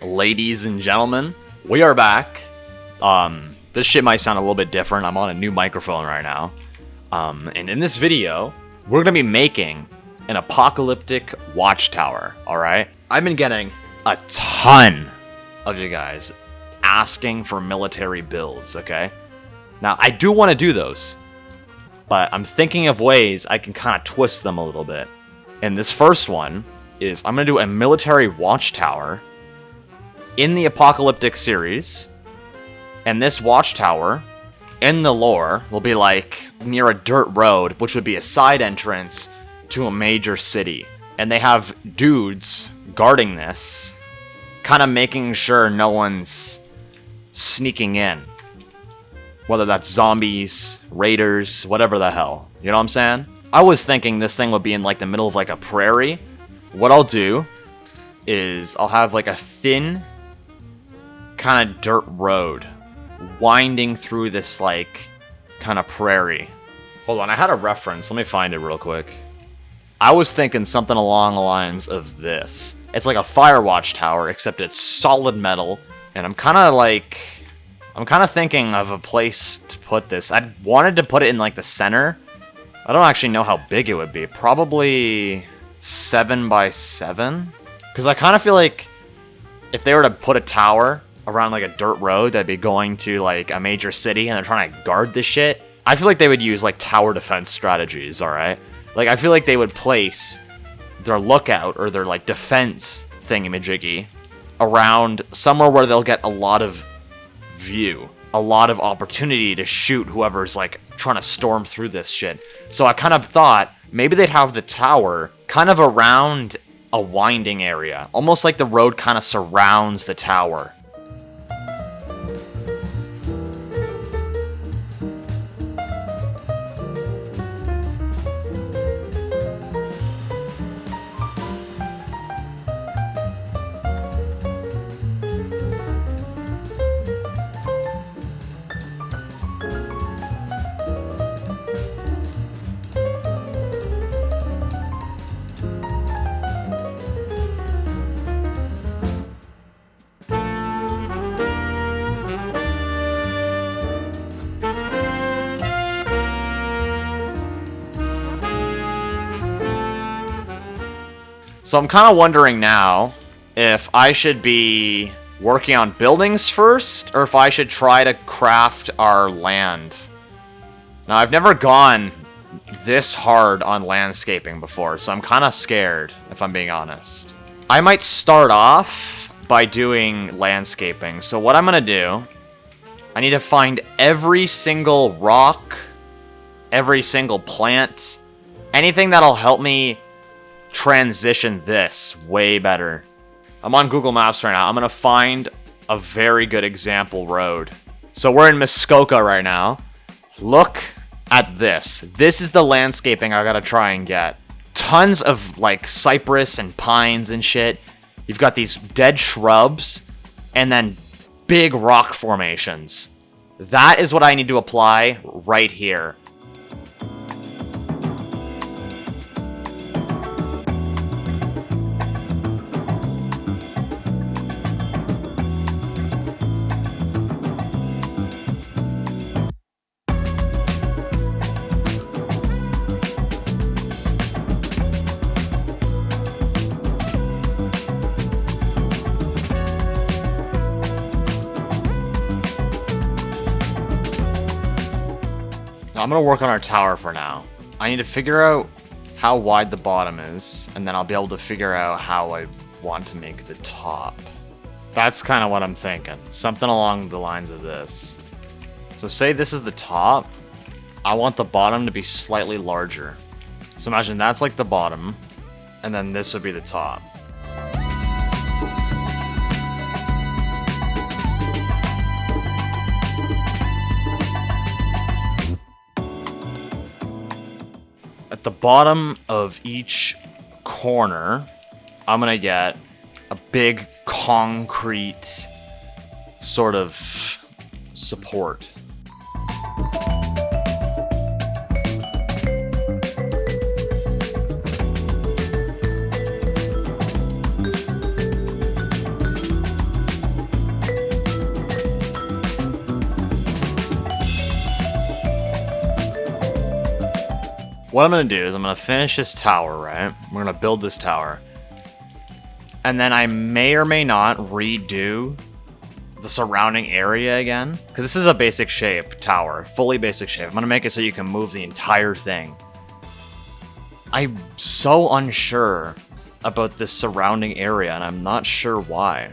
ladies and gentlemen, we are back. This shit might sound a little bit different. I'm on a new microphone right now. And in this video, we're gonna be making an apocalyptic watchtower, alright? I've been getting a ton of you guys asking for military builds, okay? Now, I do want to do those, but I'm thinking of ways I can kind of twist them a little bit. And this first one is I'm going to do a military watchtower in the Apocalyptic series. And this watchtower, in the lore, will be like near a dirt road, which would be a side entrance to a major city. And they have dudes guarding this, kind of making sure no one's sneaking in. Whether that's zombies, raiders, whatever the hell. You know what I'm saying? I was thinking this thing would be in like the middle of like a prairie. What I'll do is I'll have like a thin kind of dirt road winding through this like kind of prairie. Hold on, I had a reference. Let me find it real quick. I was thinking something along the lines of this. It's like a fire watchtower, except it's solid metal. And I'm kind of thinking of a place to put this. I wanted to put it in like the center. I don't actually know how big it would be. Probably 7 by 7. Because I kind of feel like if they were to put a tower around like a dirt road that'd be going to like a major city and they're trying to guard this shit, I feel like they would use like tower defense strategies, alright? Like I feel like they would place their lookout or their like defense thingamajiggy around somewhere where they'll get a lot of view, a lot of opportunity to shoot whoever's like trying to storm through this shit. So I kind of thought maybe they'd have the tower kind of around a winding area, almost like the road kind of surrounds the tower. So I'm kind of wondering now if I should be working on buildings first, or if I should try to craft our land. Now, I've never gone this hard on landscaping before, so I'm kind of scared, if I'm being honest. I might start off by doing landscaping. So what I'm going to do, I need to find every single rock, every single plant, anything that'll help me transition this way better. I'm on Google Maps right now. I'm gonna find a very good example road. So we're in Muskoka right now. Look at this. This is the landscaping I gotta try and get. Tons of like cypress and pines and shit. You've got these dead shrubs and then big rock formations. That is what I need to apply right here. I'm gonna work on our tower for now. I need to figure out how wide the bottom is, and then I'll be able to figure out how I want to make the top. That's kind of what I'm thinking. Something along the lines of this. So say this is the top. I want the bottom to be slightly larger. So imagine that's like the bottom, and then this would be the top. At the bottom of each corner, I'm gonna get a big concrete sort of support. what I'm gonna do is I'm gonna finish this tower, right? We're gonna build this tower. And then I may or may not redo the surrounding area again. Because this is a basic shape tower, fully basic shape. I'm gonna make it so you can move the entire thing. I'm so unsure about this surrounding area, and I'm not sure why.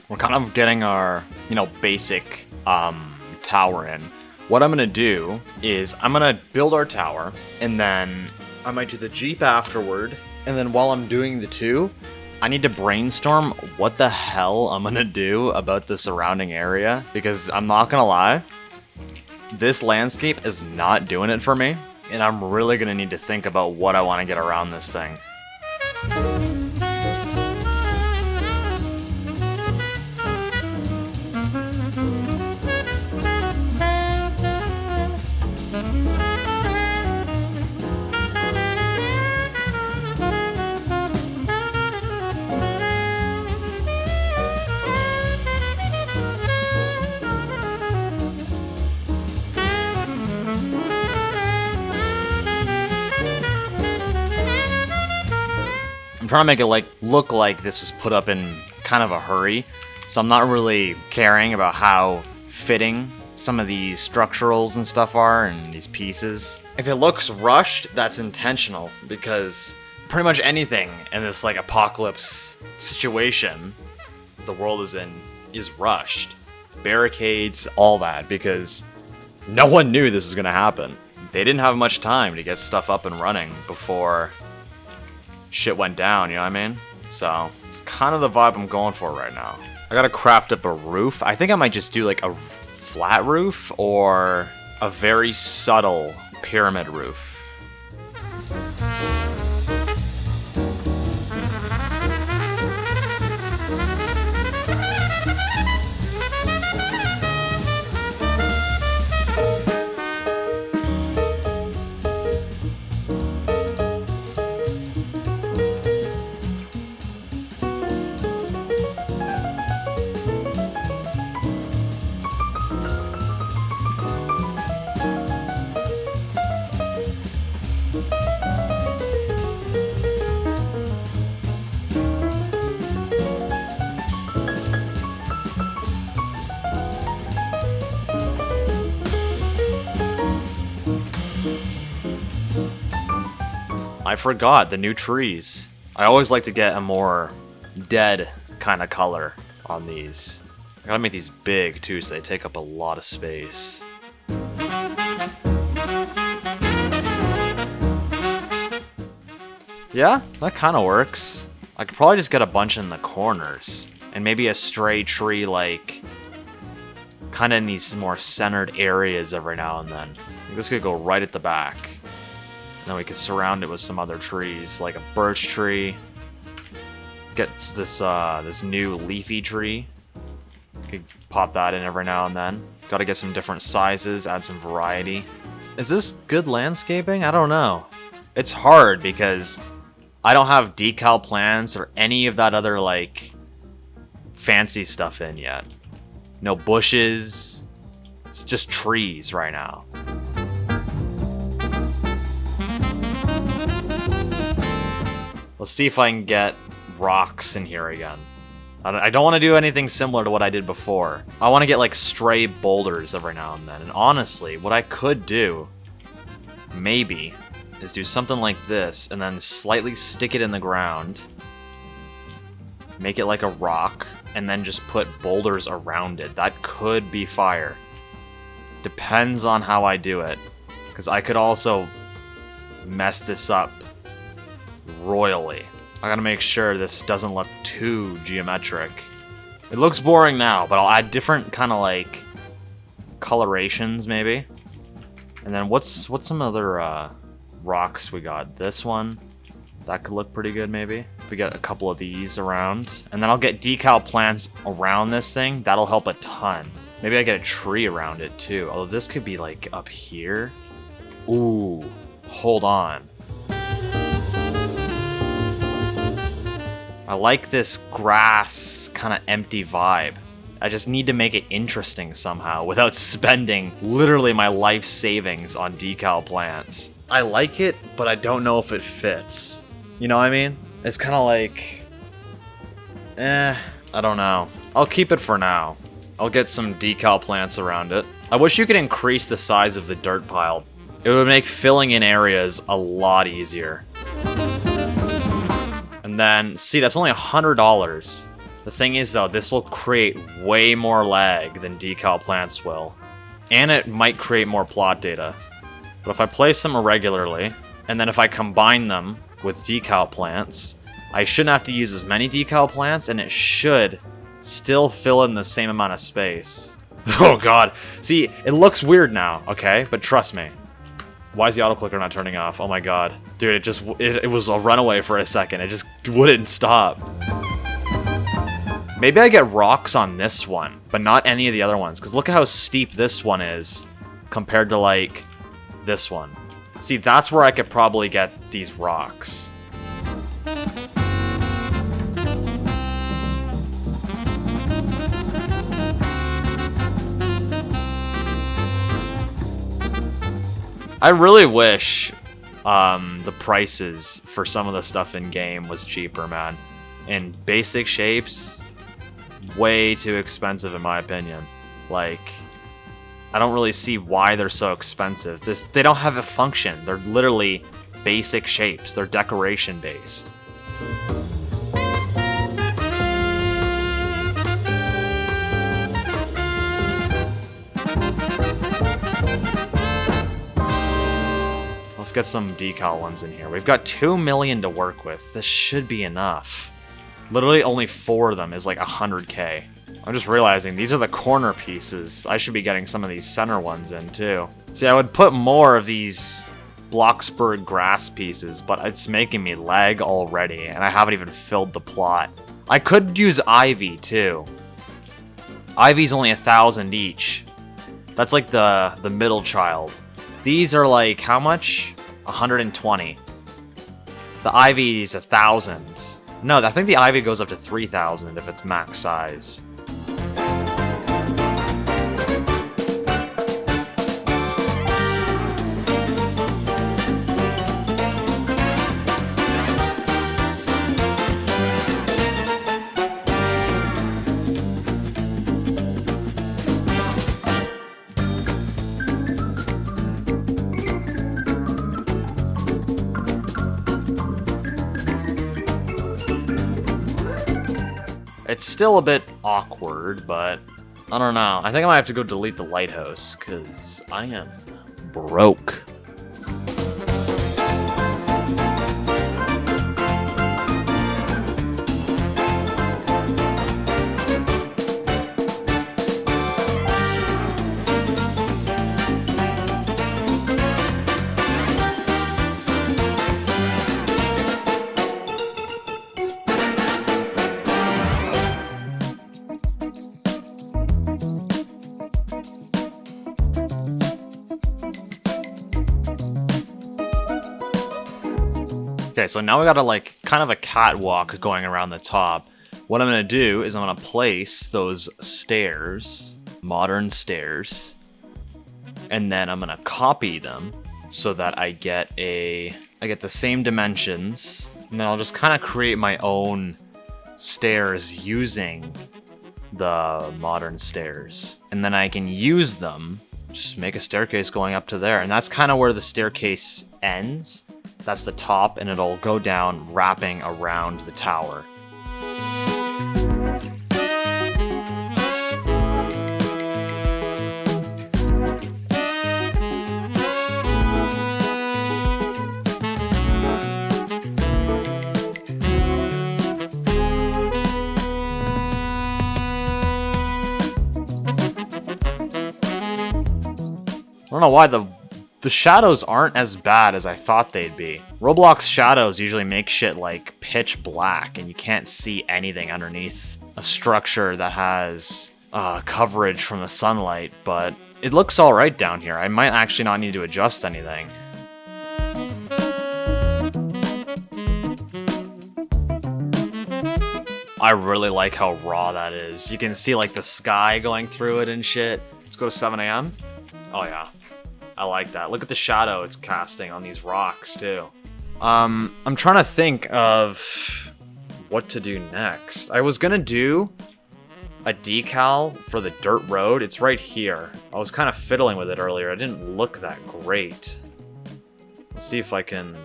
We're kind of getting our, basic tower in. What I'm gonna do is I'm gonna build our tower, and then I might do the Jeep afterward. And then while I'm doing the two, I need to brainstorm what the hell I'm gonna do about the surrounding area, because I'm not gonna lie, this landscape is not doing it for me, and I'm really gonna need to think about what I want to get around this thing. I'm trying to make it look like this was put up in kind of a hurry, so I'm not really caring about how fitting some of these structurals and stuff are and these pieces. If it looks rushed, that's intentional, because pretty much anything in this apocalypse situation the world is in is rushed. Barricades, all that, because no one knew this was gonna happen. They didn't have much time to get stuff up and running before shit went down, you know what I mean? So, it's kind of the vibe I'm going for right now. I gotta craft up a roof. I think I might just do a flat roof or a very subtle pyramid roof. I forgot the new trees. I always like to get a more dead kind of color on these. I gotta make these big too, so they take up a lot of space. Yeah, that kind of works. I could probably just get a bunch in the corners, and maybe a stray tree kind of in these more centered areas every now and then. I think this could go right at the back. Then we could surround it with some other trees, like a birch tree. Get this new leafy tree. Could pop that in every now and then. Gotta get some different sizes, add some variety. Is this good landscaping? I don't know. It's hard because I don't have decal plants or any of that other fancy stuff in yet. No bushes. It's just trees right now. Let's see if I can get rocks in here again. I don't want to do anything similar to what I did before. I want to get like stray boulders every now and then. And honestly, what I could do, maybe, is do something like this and then slightly stick it in the ground. Make it like a rock and then just put boulders around it. That could be fire. Depends on how I do it. Because I could also mess this up royally. I gotta make sure this doesn't look too geometric. It looks boring now, but I'll add different kind of like colorations maybe. And then what's some other rocks we got? This one, that could look pretty good maybe. If we get a couple of these around. And then I'll get decal plants around this thing. That'll help a ton. Maybe I get a tree around it too. Although this could be like up here. Ooh, hold on. I like this grass kind of empty vibe. I just need to make it interesting somehow without spending literally my life savings on decal plants. I like it, but I don't know if it fits. You know what I mean? It's kind of like, I don't know. I'll keep it for now. I'll get some decal plants around it. I wish you could increase the size of the dirt pile. It would make filling in areas a lot easier. And then, see, that's only $100. The thing is, though, this will create way more lag than decal plants will. And it might create more plot data. But if I place them irregularly, and then if I combine them with decal plants, I shouldn't have to use as many decal plants, and it should still fill in the same amount of space. Oh god. See, it looks weird now, okay? But trust me. Why is the auto clicker not turning off? Oh my god. Dude, it was a runaway for a second. It just wouldn't stop. Maybe I get rocks on this one, but not any of the other ones. Because look at how steep this one is compared to, like, this one. See, that's where I could probably get these rocks. I really wish the prices for some of the stuff in game was cheaper, man. In basic shapes, way too expensive in my opinion. Like, I don't really see why they're so expensive. They don't have a function. They're literally basic shapes. They're decoration based. Let's get some decal ones in here. We've got 2 million to work with. This should be enough. Literally only 4 of them is like 100k. I'm just realizing these are the corner pieces. I should be getting some of these center ones in too. See, I would put more of these Bloxburg grass pieces, but it's making me lag already, and I haven't even filled the plot. I could use ivy too. Ivy's only 1,000 each. That's like the middle child. These are like, how much? 120. The ivy is 1,000. No, I think the ivy goes up to 3,000 if it's max size. It's still a bit awkward, but I don't know. I think I might have to go delete the lighthouse, because I am broke. Okay, so now we got like kind of a catwalk going around the top. What I'm gonna do is I'm gonna place those stairs, modern stairs, and then I'm gonna copy them so that I get the same dimensions, and then I'll just kind of create my own stairs using the modern stairs. And then I can use them, just make a staircase going up to there. And that's kind of where the staircase ends. That's the top, and it'll go down, wrapping around the tower. I don't know why the shadows aren't as bad as I thought they'd be. Roblox shadows usually make shit like pitch black and you can't see anything underneath a structure that has coverage from the sunlight, but it looks alright down here. I might actually not need to adjust anything. I really like how raw that is. You can see like the sky going through it and shit. Let's go to 7 a.m. Oh yeah. I like that. Look at the shadow it's casting on these rocks, too. I'm trying to think of what to do next. I was gonna do a decal for the dirt road. It's right here. I was kind of fiddling with it earlier. It didn't look that great. Let's see if I can,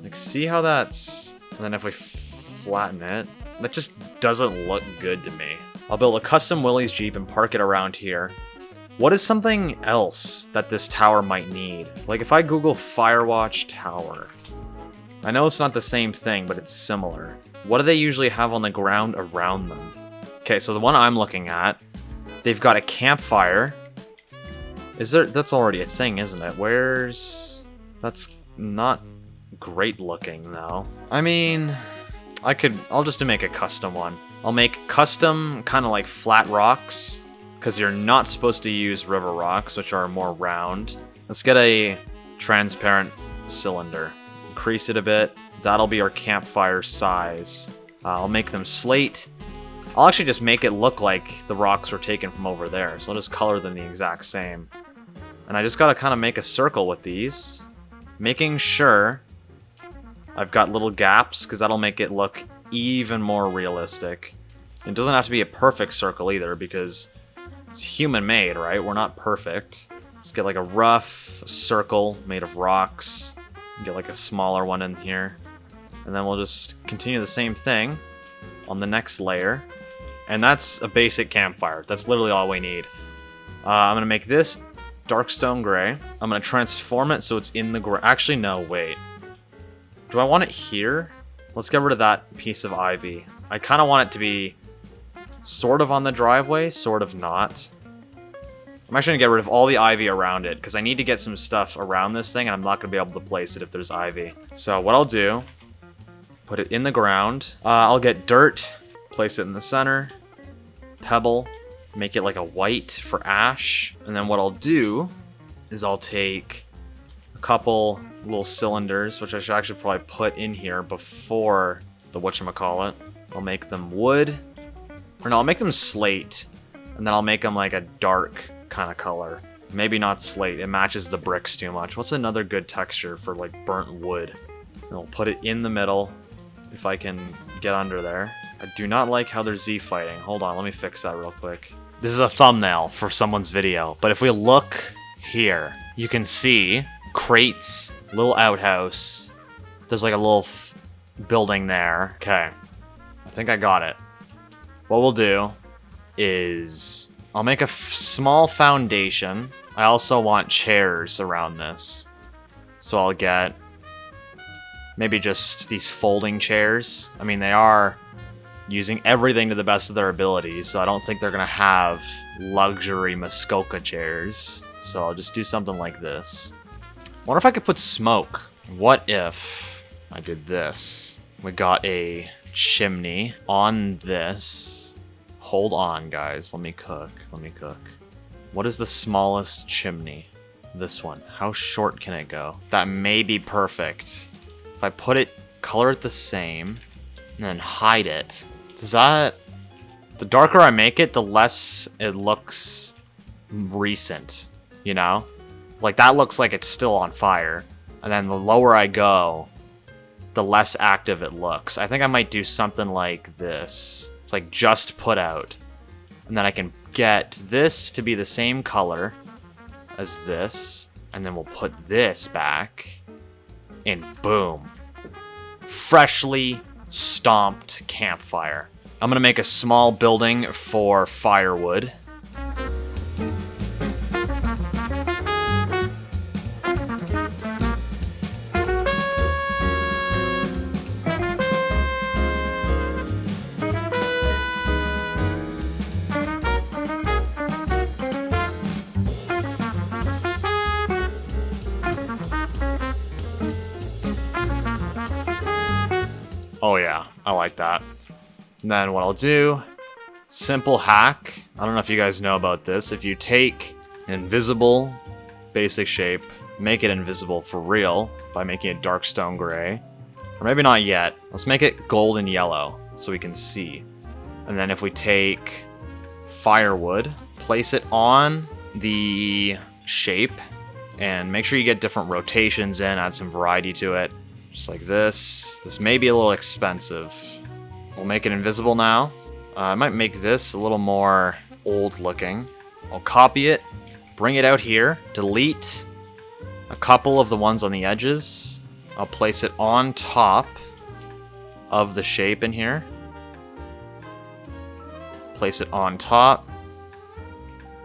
like, see how that's... And then if I flatten it, that just doesn't look good to me. I'll build a custom Willys Jeep and park it around here. What is something else that this tower might need? Like if I Google Firewatch Tower, I know it's not the same thing, but it's similar. What do they usually have on the ground around them? Okay, so the one I'm looking at, they've got a campfire. That's already a thing, isn't it? That's not great looking though. I mean, I'll just make a custom one. I'll make custom kind of like flat rocks, because you're not supposed to use river rocks, which are more round. Let's get a transparent cylinder. Increase it a bit. That'll be our campfire size. I'll make them slate. I'll actually just make it look like the rocks were taken from over there. So I'll just color them the exact same. And I just gotta kind of make a circle with these, making sure I've got little gaps, because that'll make it look even more realistic. It doesn't have to be a perfect circle either, because it's human-made, right? We're not perfect. Let's get like a rough circle made of rocks. Get like a smaller one in here. And then we'll just continue the same thing on the next layer. And that's a basic campfire. That's literally all we need. I'm gonna make this dark stone gray. I'm gonna transform it so it's in the gray. Actually, no, wait. Do I want it here? Let's get rid of that piece of ivy. I kind of want it to be sort of on the driveway, sort of not. I'm actually gonna get rid of all the ivy around it, because I need to get some stuff around this thing, and I'm not gonna be able to place it if there's ivy. So what I'll do, put it in the ground. I'll get dirt, place it in the center, pebble, make it like a white for ash, and then what I'll do is I'll take a couple little cylinders, which I should actually probably put in here before the whatchamacallit. I'll make them wood. Or no, I'll make them slate, and then I'll make them like a dark kind of color. Maybe not slate, it matches the bricks too much. What's another good texture for like burnt wood? And I'll put it in the middle, if I can get under there. I do not like how they're Z-fighting. Hold on, let me fix that real quick. This is a thumbnail for someone's video, but if we look here, you can see crates, little outhouse. There's like a little building there. Okay, I think I got it. What we'll do is I'll make a small foundation. I also want chairs around this. So I'll get maybe just these folding chairs. I mean, they are using everything to the best of their abilities, so I don't think they're gonna have luxury Muskoka chairs. So I'll just do something like this. Wonder if I could put smoke. What if I did this? We got a chimney on this. Hold on, guys. Let me cook. What is the smallest chimney? This one. How short can it go? That may be perfect. If I put it, color it the same, and then hide it. Does that... The darker I make it, the less it looks recent, you know? Like, that looks like it's still on fire. And then the lower I go, the less active it looks. I think I might do something like this. It's like just put out. And then I can get this to be the same color as this. And then we'll put this back. And boom. Freshly stomped campfire. I'm gonna make a small building for firewood. Oh yeah, I like that. And then what I'll do, simple hack. I don't know if you guys know about this. If you take an invisible basic shape, make it invisible for real by making it dark stone gray. Or maybe not yet. Let's make it gold and yellow so we can see. And then if we take firewood, place it on the shape, and make sure you get different rotations in, add some variety to it. Just like this. This may be a little expensive. We'll make it invisible now. I might make this a little more old looking. I'll copy it, bring it out here, delete a couple of the ones on the edges. I'll place it on top of the shape in here. Place it on top.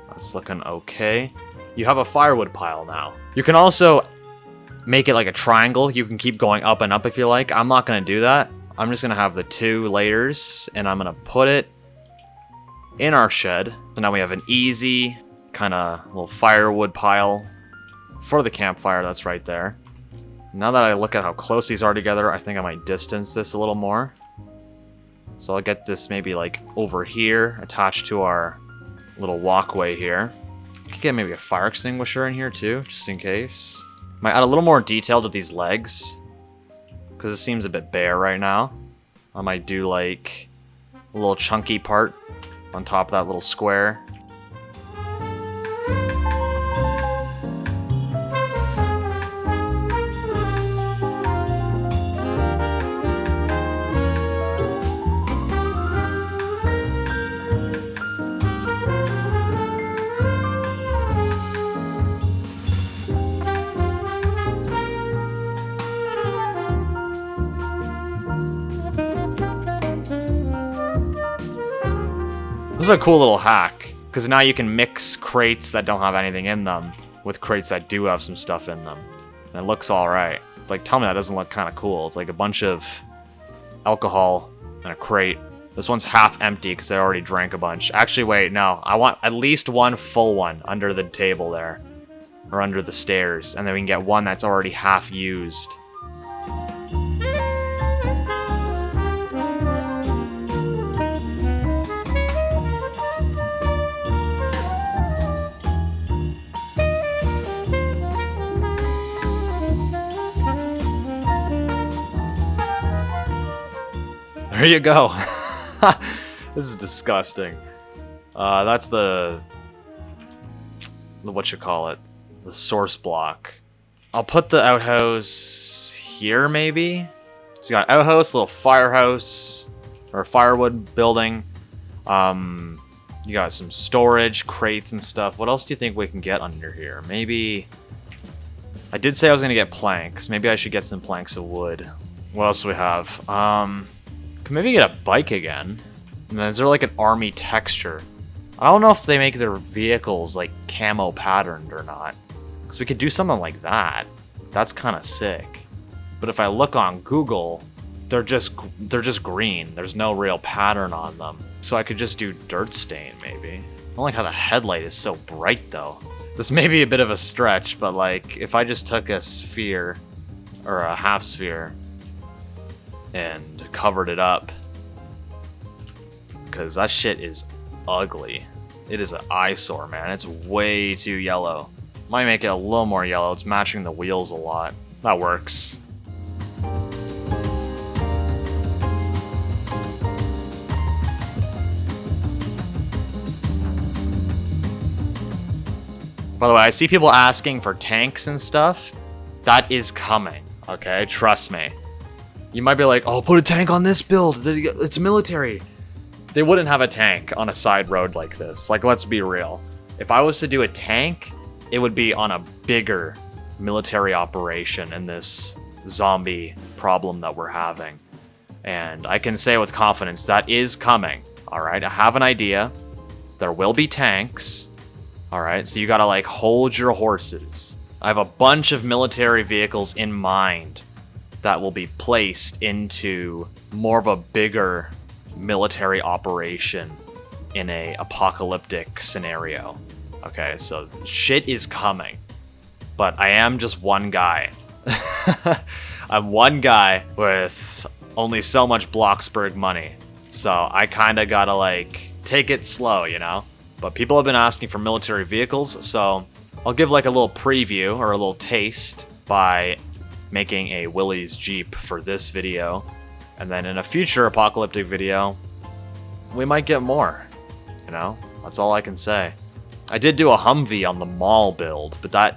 That's looking okay. You have a firewood pile now. You can also make it like a triangle. You can keep going up and up if you like. I'm not going to do that. I'm just going to have the 2 layers, and I'm going to put it in our shed. So now we have an easy kind of little firewood pile for the campfire that's right there. Now that I look at how close these are together, I think I might distance this a little more. So I'll get this maybe like over here, attached to our little walkway here. I could get maybe a fire extinguisher in here too, just in case. Might add a little more detail to these legs, because it seems a bit bare right now. I might do like a little chunky part on top of that little square. This is a cool little hack, because now you can mix crates that don't have anything in them with crates that do have some stuff in them. And it looks alright. Like, tell me that doesn't look kind of cool. It's like a bunch of alcohol in a crate. This one's half empty because I already drank a bunch. Actually, wait, no. I want at least one full one under the table there. Or under the stairs. And then we can get one that's already half used. There you go. This is disgusting. That's the what you call it, the source block. I'll put the outhouse here maybe. So you got outhouse, little firehouse, or firewood building. You got some storage, crates and stuff. What else do you think we can get under here? Maybe I did say I was gonna get planks. Maybe I should get some planks of wood. What else do we have? Can maybe get a bike again. And then is there like an army texture? I don't know if they make their vehicles like camo patterned or not. Because we could do something like that. That's kind of sick. But if I look on Google, they're just green. There's no real pattern on them. So I could just do dirt stain maybe. I don't like how the headlight is so bright though. This may be a bit of a stretch, but like if I just took a sphere or a half sphere and covered it up, because that shit is ugly. It is an eyesore, man. It's way too yellow. Might make it a little more yellow. It's matching the wheels a lot. That works. By the way, I see people asking for tanks and stuff. That is coming, okay? Trust me. You might be like, oh, put a tank on this build. It's military. They wouldn't have a tank on a side road like this. Like, let's be real. If I was to do a tank, it would be on a bigger military operation in this zombie problem that we're having. And I can say with confidence that is coming. All right, I have an idea. There will be tanks. All right, so you gotta like hold your horses. I have a bunch of military vehicles in mind that will be placed into more of a bigger military operation in a apocalyptic scenario. Okay, so shit is coming, but I am just one guy. I'm one guy with only so much Bloxburg money, so I kind of gotta like take it slow, you know? But people have been asking for military vehicles, so I'll give like a little preview or a little taste by making a Willys Jeep for this video. And then in a future apocalyptic video, we might get more, you know? That's all I can say. I did do a Humvee on the mall build, but that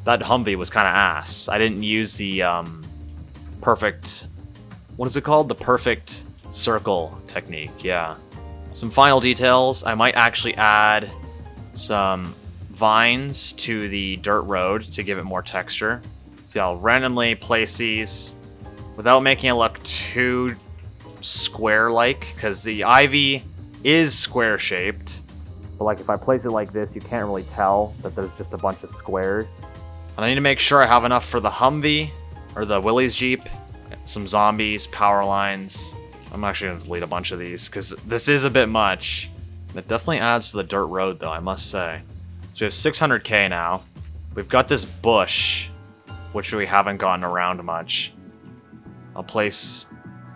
Humvee was kind of ass. I didn't use the perfect, what is it called? The perfect circle technique, yeah. Some final details, I might actually add some vines to the dirt road to give it more texture. See, I'll randomly place these without making it look too square-like, because the ivy is square-shaped. But like if I place it like this, you can't really tell that there's just a bunch of squares. And I need to make sure I have enough for the Humvee, or the Willys Jeep, some zombies, power lines. I'm actually going to delete a bunch of these, because this is a bit much. It definitely adds to the dirt road, though, I must say. So we have 600k now. We've got this bush, which we haven't gotten around much. I'll place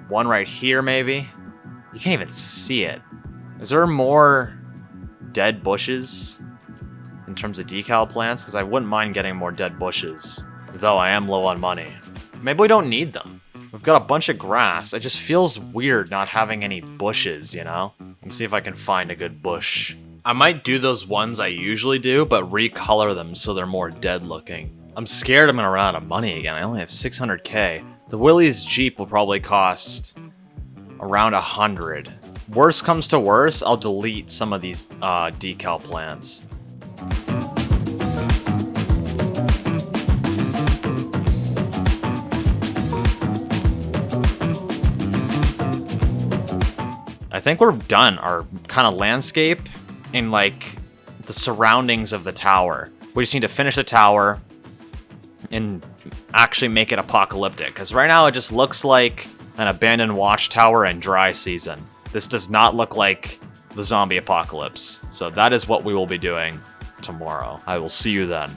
one right here, maybe. You can't even see it. Is there more dead bushes in terms of decal plants? Because I wouldn't mind getting more dead bushes, though I am low on money. Maybe we don't need them. We've got a bunch of grass. It just feels weird not having any bushes, you know? Let me see if I can find a good bush. I might do those ones I usually do, but recolor them so they're more dead looking. I'm scared I'm gonna run out of money again. I only have 600k. The Willys Jeep will probably cost around 100. Worst comes to worst, I'll delete some of these decal plants. I think we're done our kind of landscape in like the surroundings of the tower. We just need to finish the tower and actually make it apocalyptic, because right now it just looks like an abandoned watchtower in dry season. This does not look like the zombie apocalypse. So that is what we will be doing tomorrow. I will see you then.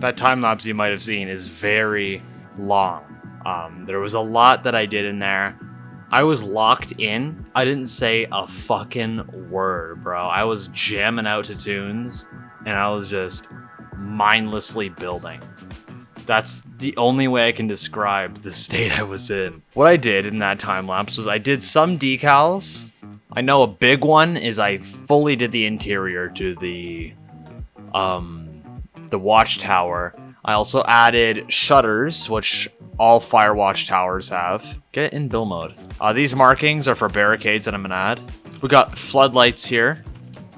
That time lapse you might have seen is very long. There was a lot that I did in there. I was locked in. I didn't say a fucking word, bro. I was jamming out to tunes, and I was just mindlessly building. That's the only way I can describe the state I was in. What I did in that time lapse was I did some decals. I know a big one is I fully did the interior to the watchtower. I also added shutters, which all fire watchtowers have. Get it in build mode. These markings are for barricades that I'm gonna add. We got floodlights here.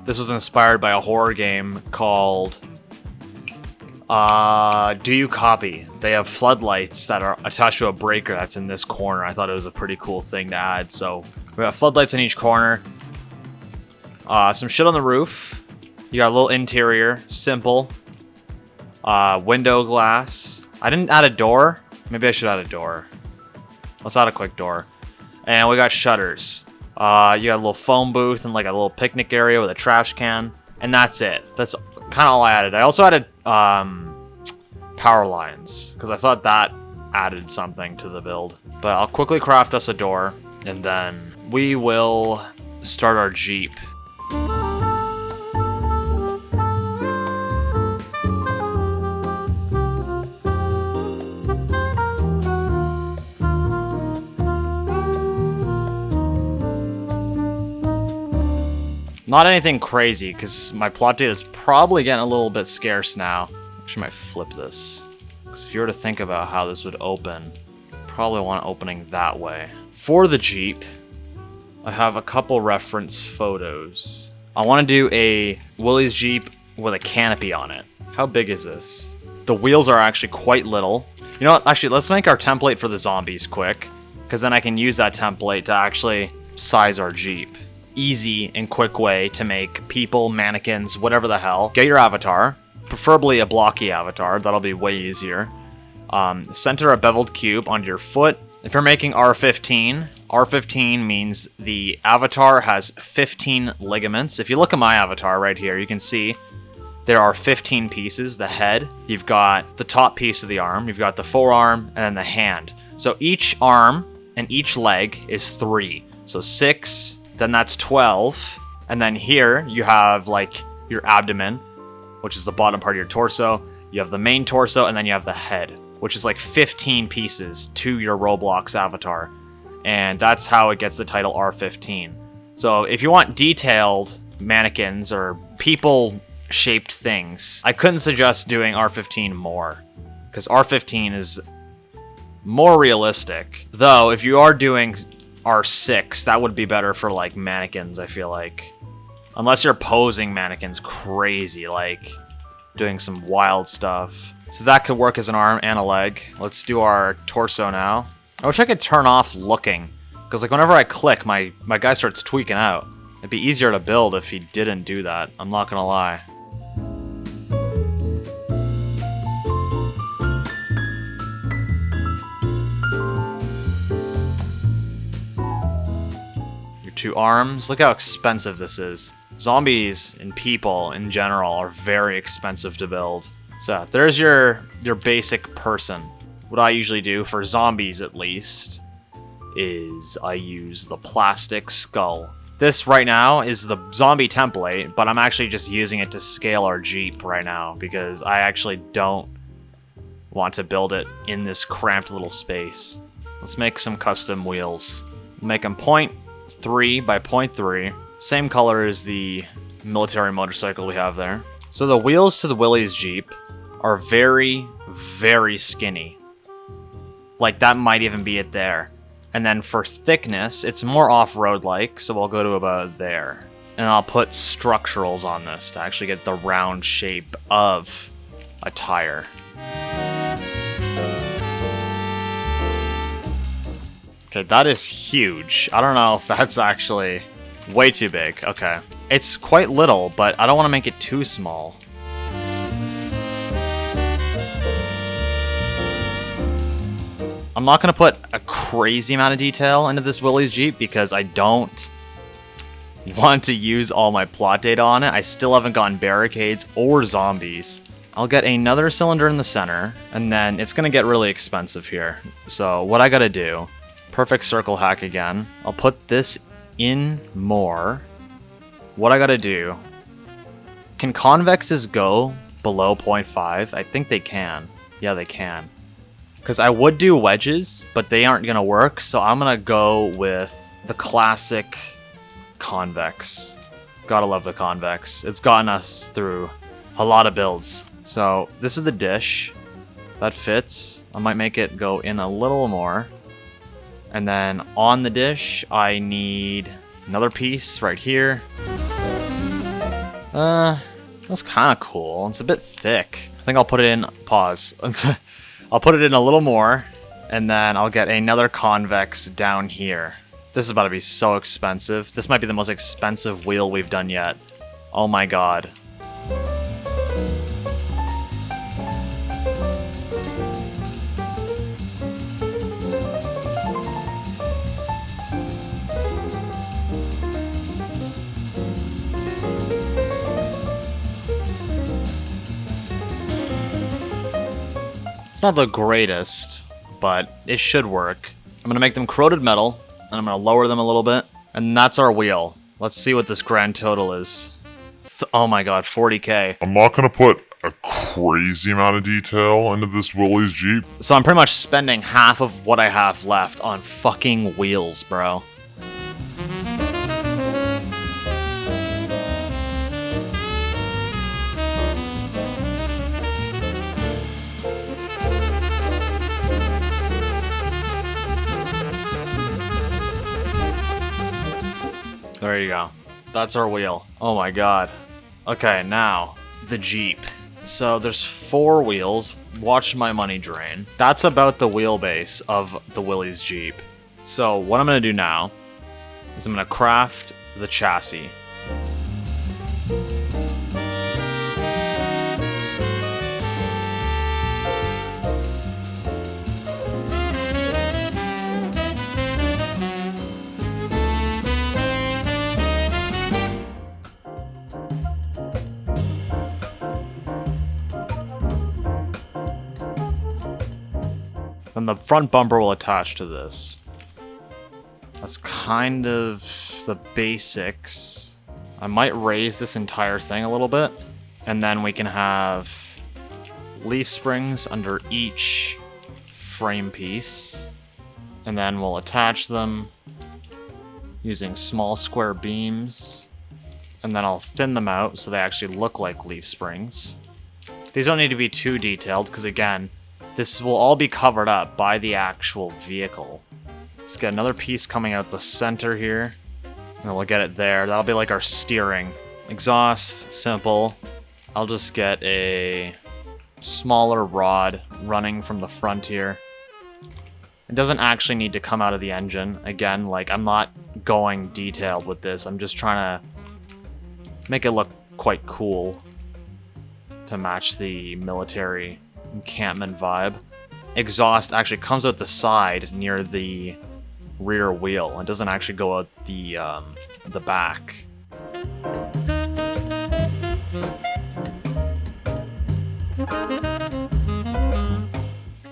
This was inspired by a horror game called Do You Copy? They have floodlights that are attached to a breaker that's in this corner. I thought it was a pretty cool thing to add. So we got floodlights in each corner. Some shit on the roof. You got a little interior, simple. Window glass. I didn't add a door. Maybe I should add a door. Let's add a quick door. And we got shutters. You got a little phone booth and like a little picnic area with a trash can. And that's it. That's kind of all I added. I also added power lines because I thought that added something to the build. But I'll quickly craft us a door and then we will start our Jeep. Not anything crazy, because my plot data is probably getting a little bit scarce now. Actually, I might flip this. Because if you were to think about how this would open, probably want opening that way. For the Jeep, I have a couple reference photos. I want to do a Willys Jeep with a canopy on it. How big is this? The wheels are actually quite little. You know what? Actually, let's make our template for the zombies quick, because then I can use that template to actually size our Jeep. Easy and quick way to make people, mannequins, whatever the hell. Get your avatar, preferably a blocky avatar. That'll be way easier. Center a beveled cube onto your foot. If you're making R15, R15 means the avatar has 15 ligaments. If you look at my avatar right here, you can see there are 15 pieces. The head, you've got the top piece of the arm, you've got the forearm, and then the hand. So each arm and each leg is 3. So 6, then that's 12. And then here you have like your abdomen, which is the bottom part of your torso. You have the main torso, and then you have the head, which is like 15 pieces to your Roblox avatar. And that's how it gets the title R15. So if you want detailed mannequins or people-shaped things, I couldn't suggest doing R15 more, because R15 is more realistic. Though, if you are doing R6. That would be better for, like, mannequins, I feel like. Unless you're posing mannequins crazy, like doing some wild stuff. So that could work as an arm and a leg. Let's do our torso now. I wish I could turn off looking, because like whenever I click, my guy starts tweaking out. It'd be easier to build if he didn't do that. I'm not gonna lie. Your 2 arms. Look how expensive this is. Zombies and people in general are very expensive to build. So there's your basic person. What I usually do for zombies, at least, is I use the plastic skull. This right now is the zombie template, but I'm actually just using it to scale our Jeep right now because I actually don't want to build it in this cramped little space. Let's make some custom wheels. Make them 0.3 by 0.3. Same color as the military motorcycle we have there. So the wheels to the Willys Jeep are very, very skinny. Like, that might even be it there. And then for thickness, it's more off-road-like, so we'll go to about there. And I'll put structurals on this to actually get the round shape of a tire. Okay, that is huge. I don't know if that's actually way too big. Okay. It's quite little, but I don't want to make it too small. I'm not going to put a crazy amount of detail into this Willys Jeep because I don't want to use all my plot data on it. I still haven't gotten barricades or zombies. I'll get another cylinder in the center, and then it's going to get really expensive here. So what I got to do, perfect circle hack again. I'll put this in more. What I got to do, can convexes go below 0.5? I think they can. Yeah, they can. Because I would do wedges, but they aren't going to work, so I'm going to go with the classic convex. Gotta love the convex. It's gotten us through a lot of builds. So this is the dish. That fits. I might make it go in a little more. And then on the dish, I need another piece right here. That's kind of cool. It's a bit thick. I think I'll put it in, pause. I'll put it in a little more, and then I'll get another convex down here. This is about to be so expensive. This might be the most expensive wheel we've done yet. Oh my god. It's not the greatest, but it should work. I'm gonna make them corroded metal, and I'm gonna lower them a little bit, and that's our wheel. Let's see what this grand total is. Oh my god, 40k. I'm not gonna put a crazy amount of detail into this Willys Jeep. So I'm pretty much spending half of what I have left on fucking wheels, bro. There you go. That's our wheel. Oh my god. Okay, now, the Jeep. So there's 4 wheels. Watch my money drain. That's about the wheelbase of the Willys Jeep. So what I'm going to do now is I'm going to craft the chassis. Then the front bumper will attach to this. That's kind of the basics. I might raise this entire thing a little bit, and then we can have leaf springs under each frame piece, and then we'll attach them using small square beams, and then I'll thin them out so they actually look like leaf springs. These don't need to be too detailed because, again, this will all be covered up by the actual vehicle. Let's get another piece coming out the center here. And we'll get it there. That'll be like our steering. Exhaust, simple. I'll just get a smaller rod running from the front here. It doesn't actually need to come out of the engine. Again, like, I'm not going detailed with this. I'm just trying to make it look quite cool to match the military encampment vibe. Exhaust actually comes out the side near the rear wheel. It doesn't actually go out the back.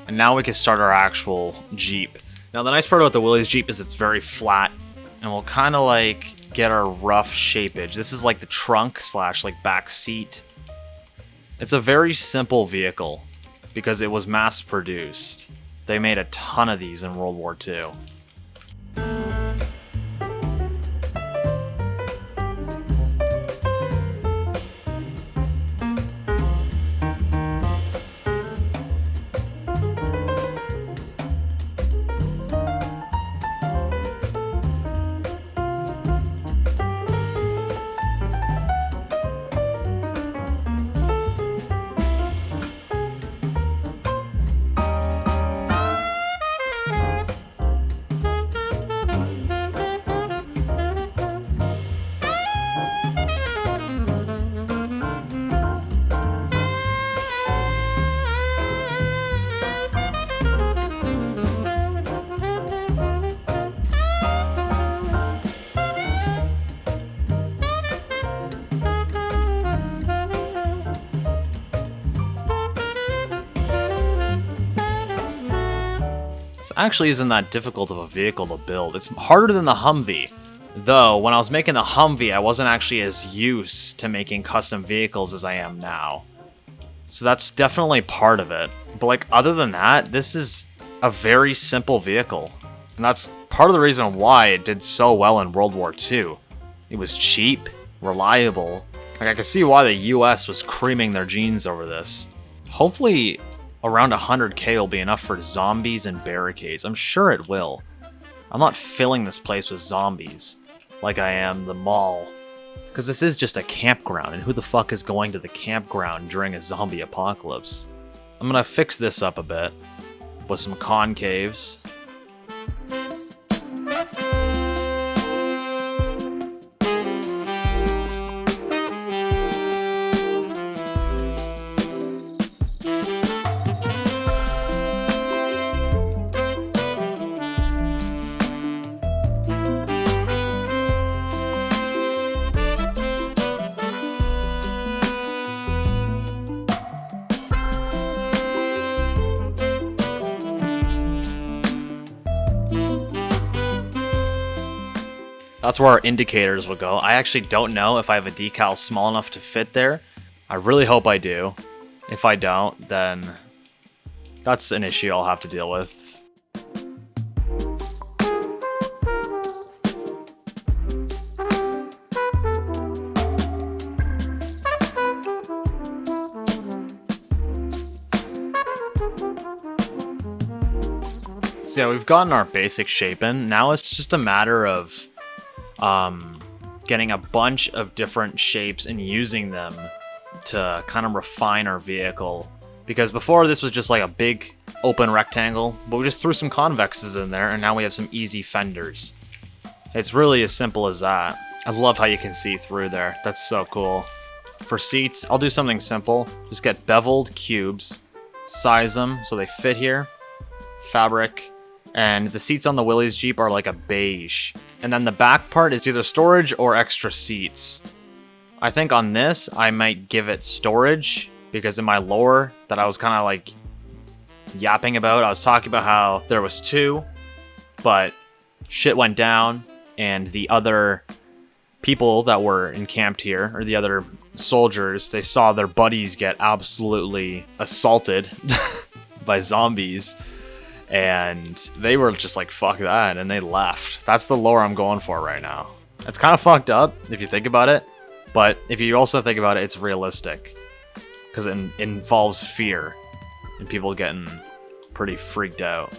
And now we can start our actual Jeep. Now the nice part about the Willys Jeep is it's very flat, and we'll kind of like get our rough shapeage. This is like the trunk slash like back seat. It's a very simple vehicle because it was mass produced. They made a ton of these in World War II. This actually isn't that difficult of a vehicle to build. It's harder than the Humvee. Though, when I was making the Humvee, I wasn't actually as used to making custom vehicles as I am now. So that's definitely part of it. But like, other than that, this is a very simple vehicle. And that's part of the reason why it did so well in World War II. It was cheap, reliable. Like, I can see why the US was creaming their jeans over this. Hopefully, around 100k will be enough for zombies and barricades. I'm sure it will. I'm not filling this place with zombies like I am the mall. Because this is just a campground, and who the fuck is going to the campground during a zombie apocalypse? I'm gonna fix this up a bit with some concaves. That's where our indicators will go. I actually don't know if I have a decal small enough to fit there. I really hope I do. If I don't, then that's an issue I'll have to deal with. So yeah, we've gotten our basic shape in. Now it's just a matter of getting a bunch of different shapes and using them to kind of refine our vehicle. Because before this was just like a big open rectangle, but we just threw some convexes in there and now we have some easy fenders. It's really as simple as that. I love how you can see through there. That's so cool. For seats, I'll do something simple. Just get beveled cubes, size them so they fit here, fabric, and the seats on the Willys Jeep are like a beige. And then the back part is either storage or extra seats. I think on this, I might give it storage, because in my lore that I was kind of like yapping about, I was talking about how there was two, but shit went down, and the other people that were encamped here, or the other soldiers, they saw their buddies get absolutely assaulted by zombies. And they were just like, fuck that, and they left. That's the lore I'm going for right now. It's kind of fucked up if you think about it, but if you also think about it, it's realistic. Because it involves fear, and people getting pretty freaked out.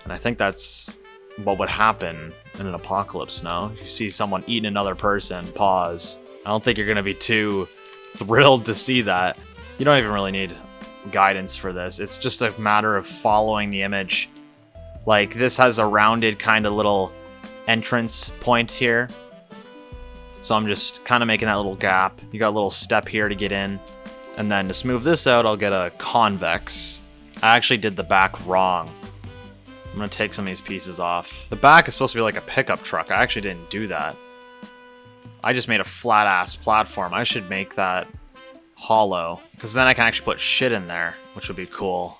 And I think that's what would happen in an apocalypse, no? If you see someone eating another person, pause. I don't think you're gonna be too thrilled to see that. You don't even really need guidance for this. It's just a matter of following the image. Like, this has a rounded kind of little entrance point here. So I'm just kind of making that little gap. You got a little step here to get in. And then to smooth this out, I'll get a convex. I actually did the back wrong. I'm gonna take some of these pieces off. The back is supposed to be like a pickup truck. I actually didn't do that. I just made a flat ass platform. I should make that hollow, because then I can actually put shit in there, which would be cool.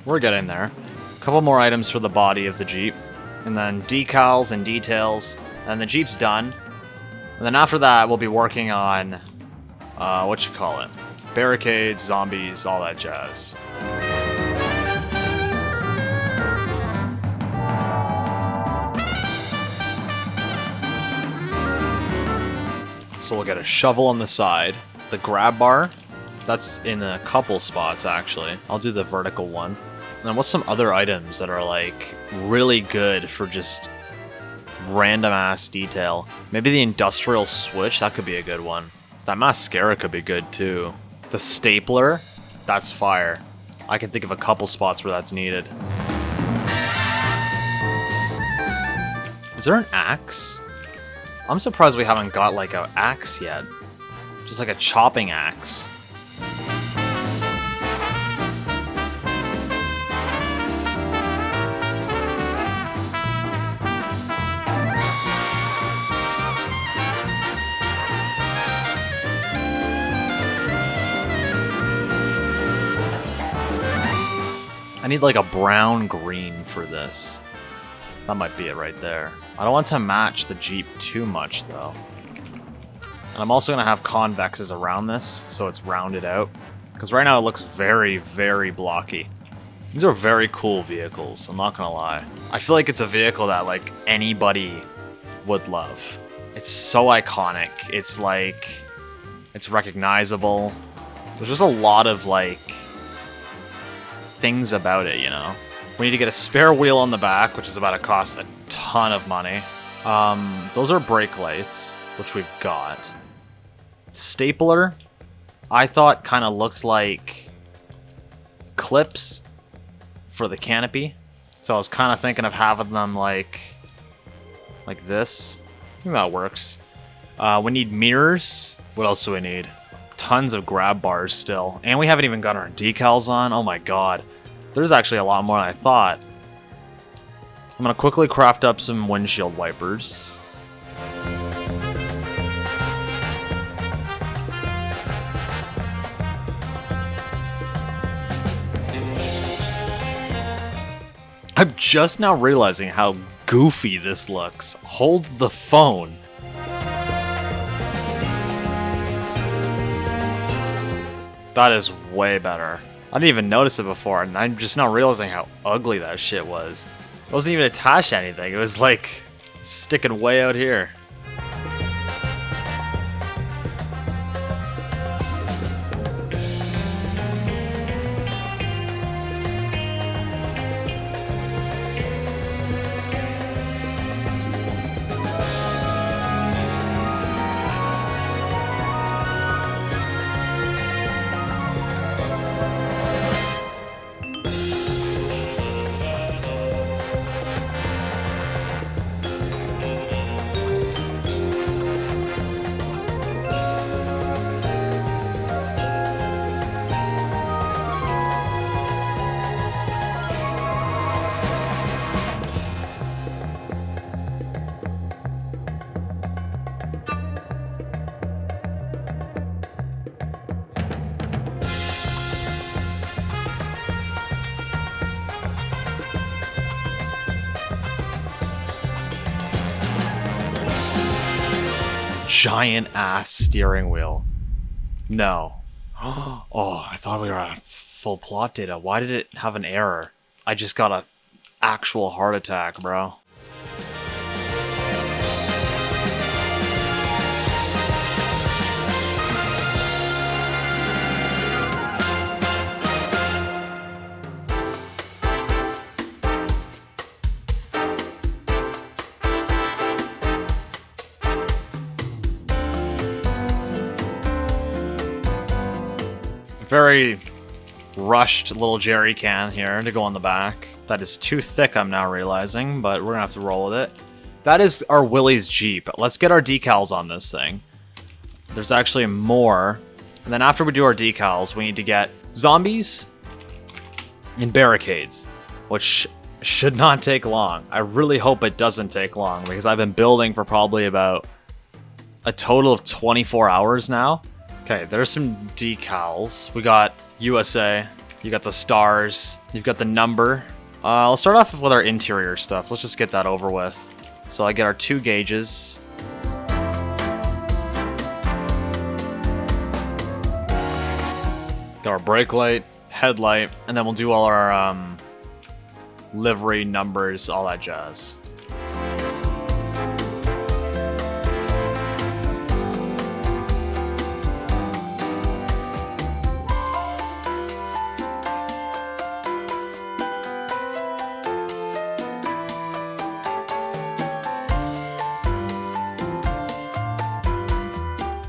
We're getting there. A couple more items for the body of the Jeep. And then decals and details. And the Jeep's done. And then after that, we'll be working on... barricades, zombies, all that jazz. So we'll get a shovel on the side. The grab bar. That's in a couple spots, actually. I'll do the vertical one. And then what's some other items that are, like, really good for just random-ass detail? Maybe the industrial switch? That could be a good one. That mascara could be good, too. The stapler? That's fire. I can think of a couple spots where that's needed. Is there an axe? I'm surprised we haven't got, like, an axe yet. Just like a chopping axe. I need like a brown green for this. That might be it right there. I don't want to match the Jeep too much though. And I'm also gonna have convexes around this so it's rounded out. Because right now it looks very, very blocky. These are very cool vehicles, I'm not gonna lie. I feel like it's a vehicle that like anybody would love. It's so iconic. It's like, it's recognizable. There's just a lot of like, things about it, you know? We need to get a spare wheel on the back, which is about to cost a ton of money. Those are brake lights, which we've got. Stapler, I thought kind of looked like clips for the canopy. So I was kind of thinking of having them like this. I think that works. We need mirrors. What else do we need? Tons of grab bars still. And we haven't even got our decals on. Oh my god. There's actually a lot more than I thought. I'm gonna quickly craft up some windshield wipers. I'm just now realizing how goofy this looks. Hold the phone. That is way better. I didn't even notice it before, and I'm just now realizing how ugly that shit was. It wasn't even attached to anything. It was like sticking way out here. giant ass steering wheel. No. Oh, I thought we were at full plot data. Why did it have an error? I just got a actual heart attack, bro. Very rushed little jerry can here to go on the back. That is too thick, I'm now realizing, but we're gonna have to roll with it. That is our Willie's Jeep. Let's get our decals on this thing. There's actually more. And then after we do our decals, we need to get zombies and barricades, which should not take long. I really hope it doesn't take long because I've been building for probably about a total of 24 hours now. Okay, there's some decals. We got USA, you got the stars, you've got the number. I'll start off with our interior stuff. Let's just get that over with. So I get our 2 gauges. Got our brake light, headlight, and then we'll do all our livery, numbers, all that jazz.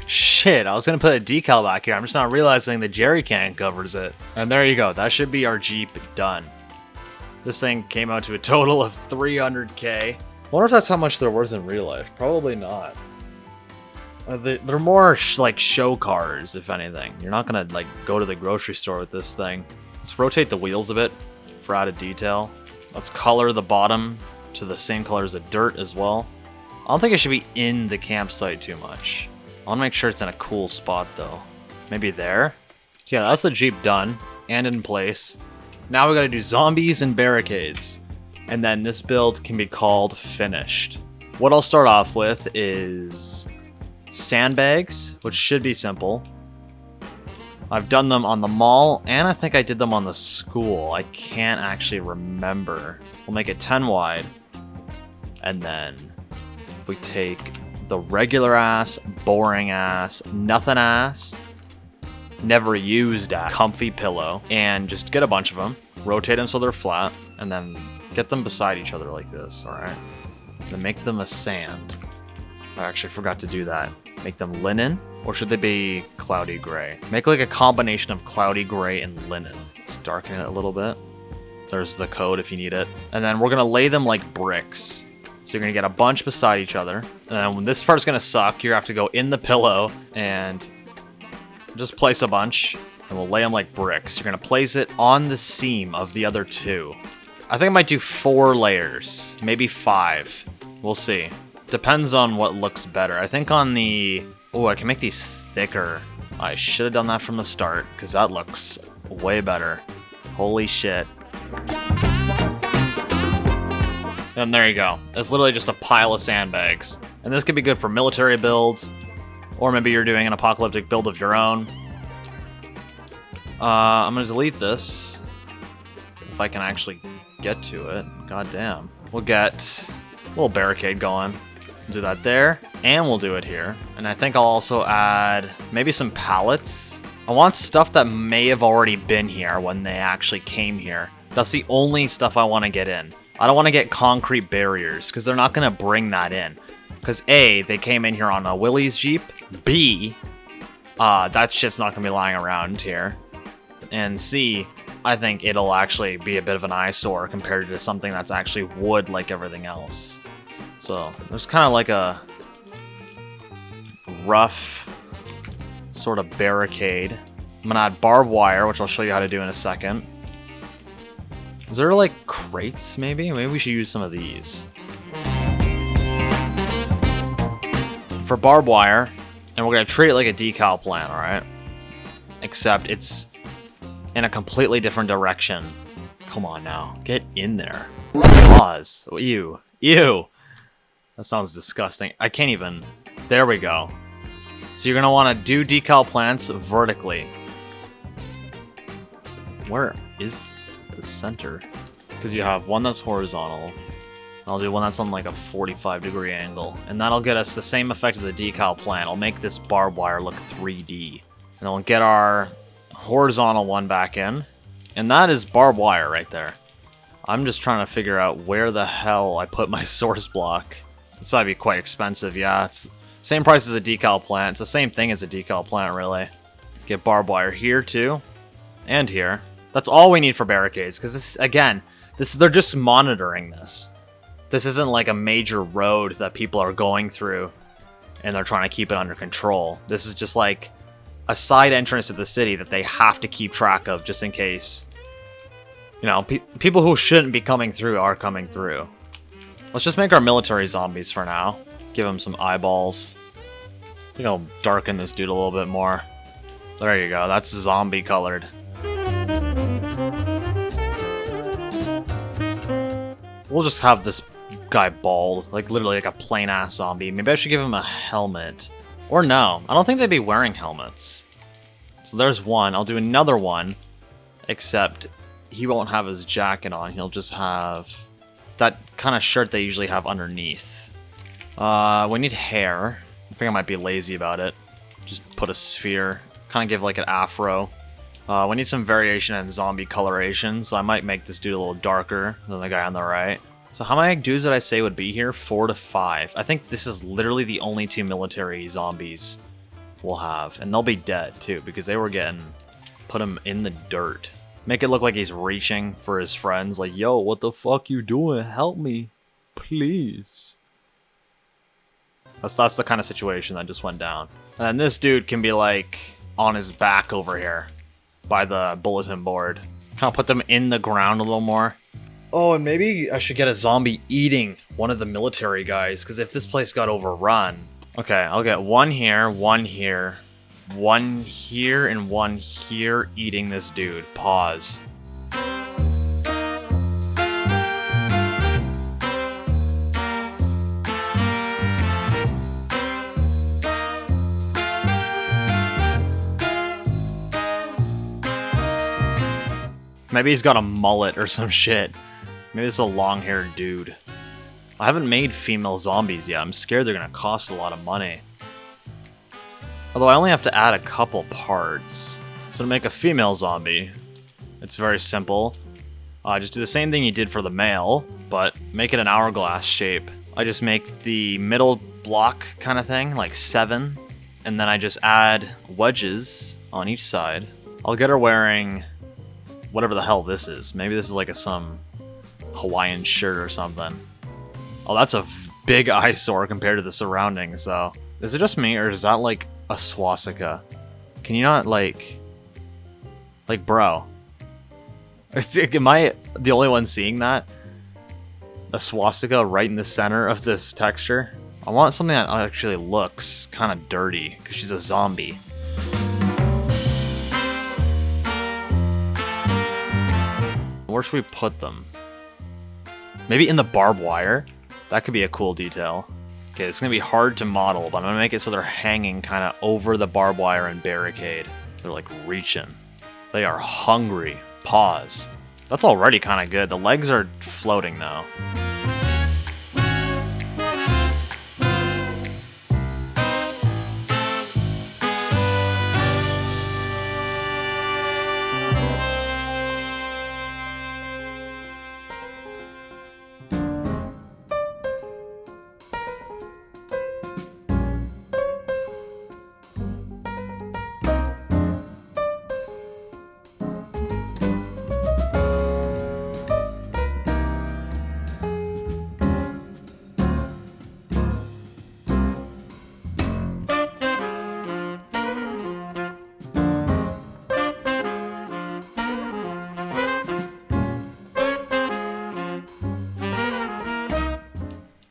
Shit, I was gonna put a decal back here. I'm just not realizing the jerry can covers it. And there you go. That should be our Jeep done. This thing came out to a total of 300K. I wonder if that's how much they're worth in real life. Probably not. They're more like show cars, if anything. You're not gonna like go to the grocery store with this thing. Let's rotate the wheels a bit for added detail. Let's color the bottom to the same color as the dirt as well. I don't think it should be in the campsite too much. I want to make sure it's in a cool spot though. Maybe there? So yeah, that's the Jeep done and in place. Now we gotta do zombies and barricades. And then this build can be called finished. What I'll start off with is sandbags, which should be simple. I've done them on the mall, and I think I did them on the school. I can't actually remember. We'll make it 10 wide. And then if we take the regular ass, boring ass, nothing ass, never used ass, comfy pillow, and just get a bunch of them, rotate them so they're flat, and then get them beside each other like this, alright? Then make them a sand. I actually forgot to do that. Make them linen, or should they be cloudy gray? Make like a combination of cloudy gray and linen. Just darken it a little bit. There's the code if you need it. And then we're gonna lay them like bricks. So you're gonna get a bunch beside each other. And then when this part's gonna suck, you have to go in the pillow and just place a bunch. And we'll lay them like bricks. You're gonna place it on the seam of the other 2. I think I might do 4 layers, maybe 5. We'll see. Depends on what looks better. I think on the... Oh, I can make these thicker. I should have done that from the start, because that looks way better. Holy shit. And there you go. It's literally just a pile of sandbags. And this could be good for military builds, or maybe you're doing an apocalyptic build of your own. I'm gonna delete this, if I can actually get to it. God damn. We'll get a little barricade going. Do that there, and we'll do it here. And I think I'll also add maybe some pallets. I want stuff that may have already been here when they actually came here. That's the only stuff I want to get in. I don't want to get concrete barriers, because they're not going to bring that in. Because A, they came in here on a Willie's Jeep. B, that shit's not going to be lying around here. And C, I think it'll actually be a bit of an eyesore compared to something that's actually wood like everything else. So there's kind of like a rough sort of barricade. I'm gonna add barbed wire, which I'll show you how to do in a second. Is there like crates maybe? Maybe we should use some of these. For barbed wire, and we're gonna treat it like a decal plan, alright? Except it's in a completely different direction. Come on now, get in there. Pause. Ew. Ew. That sounds disgusting. I can't even There we go. So you're gonna want to do decal plants vertically. Where is the center? Because you have one that's horizontal. I'll do one that's on like a 45-degree angle. And that'll get us the same effect as a decal plant. I'll make this barbed wire look 3D. And I'll get our horizontal one back in. And that is barbed wire right there. I'm just trying to figure out where the hell I put my source block. This might be quite expensive, yeah. It's same price as a decal plant. It's the same thing as a decal plant, really. Get barbed wire here, too. And here. That's all we need for barricades, because this, again, they're just monitoring this. This isn't like a major road that people are going through, and they're trying to keep it under control. This is just like a side entrance to the city that they have to keep track of, just in case, you know, people who shouldn't be coming through are coming through. Let's just make our military zombies for now. Give them some eyeballs. I think I'll darken this dude a little bit more. There you go, that's zombie colored. We'll just have this guy bald, like literally like a plain ass zombie. Maybe I should give him a helmet. Or no, I don't think they'd be wearing helmets. So there's one, I'll do another one, except he won't have his jacket on, he'll just have that kind of shirt they usually have underneath. We need hair. I think I might be lazy about it. Just put a sphere, kind of give like an afro. We need some variation in zombie coloration, so I might make this dude a little darker than the guy on the right. So how many dudes did I say would be here? 4 to 5. I think this is literally the only 2 military zombies we'll have. And they'll be dead, too, because they were getting... Put him in the dirt. Make it look like he's reaching for his friends, like, yo, what the fuck you doing? Help me, please. That's the kind of situation that just went down. And then this dude can be, like, on his back over here by the bulletin board. Kind of put them in the ground a little more. Oh, and maybe I should get a zombie eating one of the military guys, because if this place got overrun... Okay, I'll get one here, one here, one here, and one here eating this dude. Pause. Maybe he's got a mullet or some shit. Maybe this is a long-haired dude. I haven't made female zombies yet. I'm scared they're gonna cost a lot of money. Although I only have to add a couple parts. So to make a female zombie, it's very simple. Just do the same thing you did for the male, but make it an hourglass shape. I just make the middle block kind of thing, like 7. And then I just add wedges on each side. I'll get her wearing whatever the hell this is. Maybe this is like some Hawaiian shirt or something. Oh, that's a big eyesore compared to the surroundings, though. Is it just me, or is that like a swastika? Can you not, like, bro? Am I the only one seeing that? A swastika right in the center of this texture? I want something that actually looks kind of dirty, because she's a zombie. Where should we put them? Maybe in the barbed wire? That could be a cool detail. Okay, it's gonna be hard to model, but I'm gonna make it so they're hanging kind of over the barbed wire and barricade. They're like reaching. They are hungry. Pause. That's already kind of good. The legs are floating though.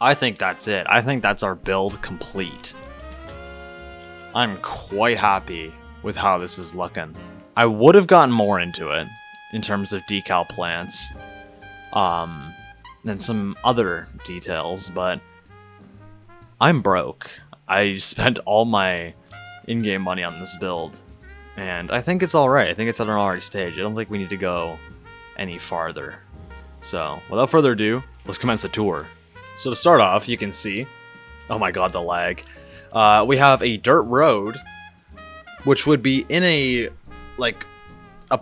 I think that's it. I think that's our build complete. I'm quite happy with how this is looking. I would have gotten more into it in terms of decal plants and some other details, but I'm broke. I spent all my in-game money on this build, and I think it's alright. I think it's at an alright stage. I don't think we need to go any farther. So, without further ado, let's commence the tour. So to start off, you can see, oh my god, the lag. We have a dirt road, which would be in a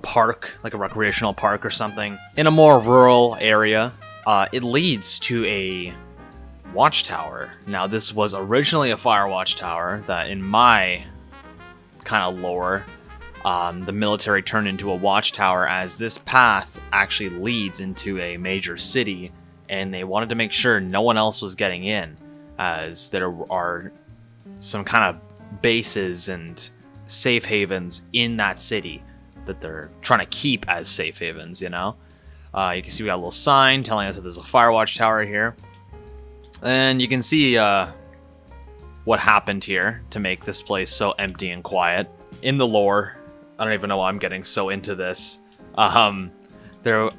park, like a recreational park or something, in a more rural area. It leads to a watchtower. Now, this was originally a fire watchtower that, in my kind of lore, the military turned into a watchtower as this path actually leads into a major city, and they wanted to make sure no one else was getting in, as there are some kind of bases and safe havens in that city that they're trying to keep as safe havens, you know? You can see we got a little sign telling us that there's a fire watchtower here. And you can see what happened here to make this place so empty and quiet. In the lore, I don't even know why I'm getting so into this. There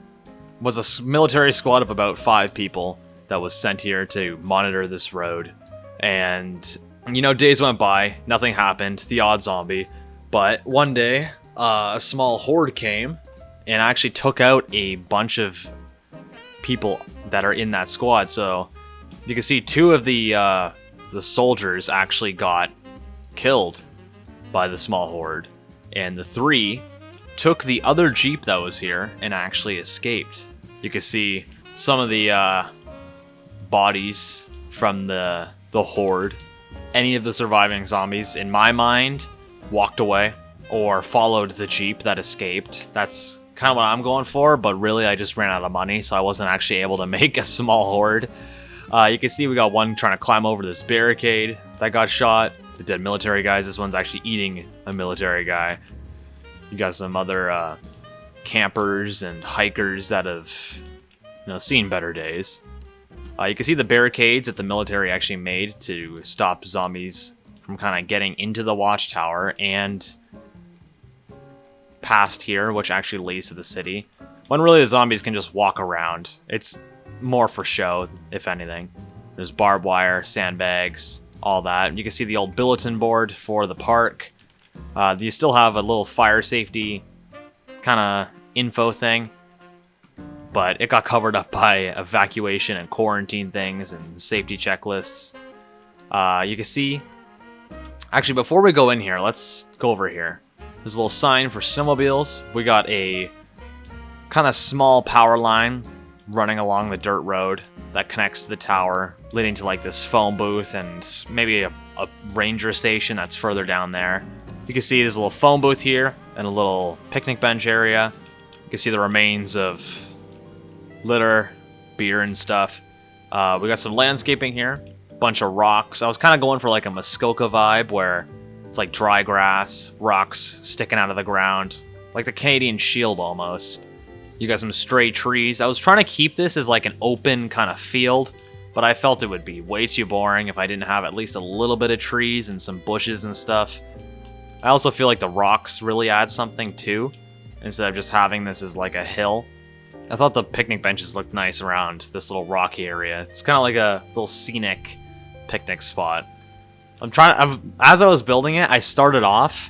was a military squad of about 5 people that was sent here to monitor this road. And, you know, days went by, nothing happened, the odd zombie. But one day, a small horde came and actually took out a bunch of people that are in that squad. So you can see 2 of the soldiers actually got killed by the small horde, and the 3 took the other jeep that was here and actually escaped. You can see some of the bodies from the horde. Any of the surviving zombies, in my mind, walked away or followed the jeep that escaped. That's kind of what I'm going for, but really I just ran out of money, so I wasn't actually able to make a small horde. You can see we got one trying to climb over this barricade that got shot. The dead military guys. This one's actually eating a military guy. You got some other campers and hikers that have, you know, seen better days. You can see the barricades that the military actually made to stop zombies from kind of getting into the watchtower and past here, which actually leads to the city. When really the zombies can just walk around. It's more for show, if anything. There's barbed wire, sandbags, all that. You can see the old bulletin board for the park. You still have a little fire safety kind of info thing, but it got covered up by evacuation and quarantine things and safety checklists. You can see, actually, before we go in here, let's go over here. There's a little sign for snowmobiles. We got a kind of small power line running along the dirt road that connects to the tower, leading to like this phone booth and maybe a ranger station that's further down there. You can see there's a little phone booth here and a little picnic bench area. You can see the remains of litter, beer and stuff. We got some landscaping here, bunch of rocks. I was kind of going for like a Muskoka vibe where it's like dry grass, rocks sticking out of the ground, like the Canadian Shield almost. You got some stray trees. I was trying to keep this as like an open kind of field, but I felt it would be way too boring if I didn't have at least a little bit of trees and some bushes and stuff. I also feel like the rocks really add something too, instead of just having this as like a hill. I thought the picnic benches looked nice around this little rocky area. It's kind of like a little scenic picnic spot. As I was building it, I started off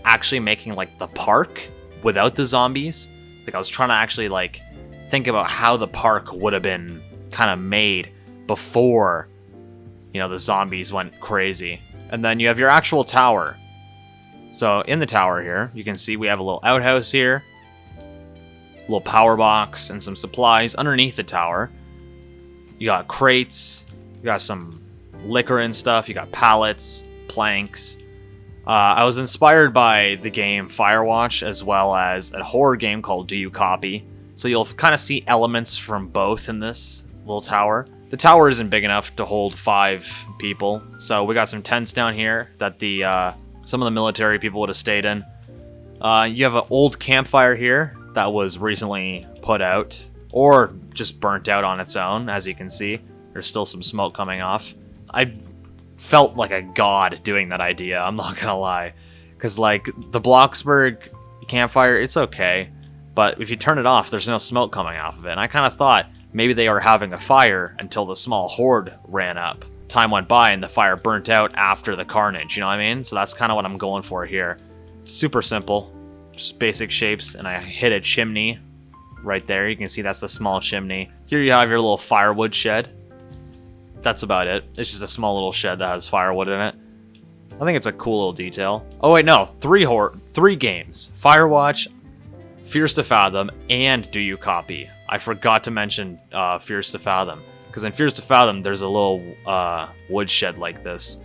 actually making like the park without the zombies. Like I was trying to actually like think about how the park would have been kind of made before, you know, the zombies went crazy. And then you have your actual tower. So in the tower here, you can see we have a little outhouse here, a little power box and some supplies underneath the tower. You got crates, you got some liquor and stuff, you got pallets, planks. I was inspired by the game Firewatch as well as a horror game called Do You Copy? So you'll kind of see elements from both in this little tower. The tower isn't big enough to hold 5 people, so we got some tents down here that some of the military people would have stayed in. You have an old campfire here that was recently put out, or just burnt out on its own, as you can see. There's still some smoke coming off. I felt like a god doing that idea, I'm not gonna lie. Because, like, the Bloxburg campfire, it's okay, but if you turn it off, there's no smoke coming off of it. And I kind of thought maybe they were having a fire until the small horde ran up. time went by and the fire burnt out after the carnage, you know what I mean? So that's kind of what I'm going for here. Super simple, just basic shapes, and I hit a chimney right there. You can see that's the small chimney. Here you have your little firewood shed. That's about it. It's just a small little shed that has firewood in it. I think it's a cool little detail. Oh wait, no, three games. Firewatch, Fears to Fathom, and Do You Copy? I forgot to mention Fears to Fathom, because in Fears to Fathom, there's a little woodshed like this.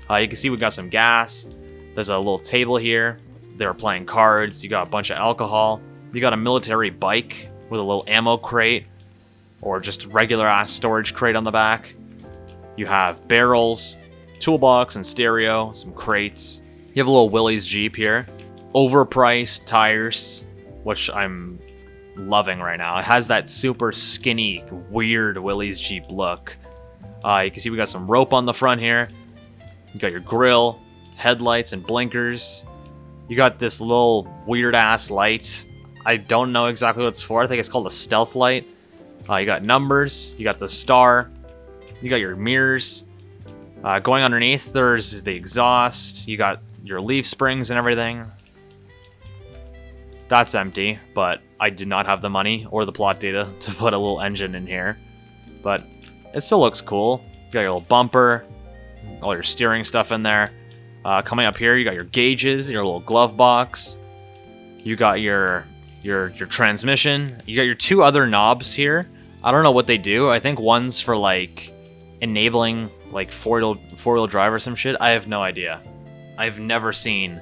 You can see we got some gas. There's a little table here. They're playing cards. You got a bunch of alcohol. You got a military bike with a little ammo crate, or just regular ass storage crate on the back. You have barrels, toolbox and stereo, some crates. You have a little Willys Jeep here. Overpriced tires, which I'm loving right now. It has that super skinny, weird Willys Jeep look. You can see we got some rope on the front here. You got your grill, headlights and blinkers. You got this little weird ass light. I don't know exactly what it's for. I think it's called a stealth light. You got numbers. You got the star. You got your mirrors. Going underneath, there's the exhaust. You got your leaf springs and everything. That's empty, but I did not have the money or the plot data to put a little engine in here. But it still looks cool. You got your little bumper, all your steering stuff in there. Coming up here, you got your gauges, your little glove box. You got your transmission. You got your two other knobs here. I don't know what they do. I think one's for like enabling like four-wheel drive or some shit. I have no idea. I've never seen.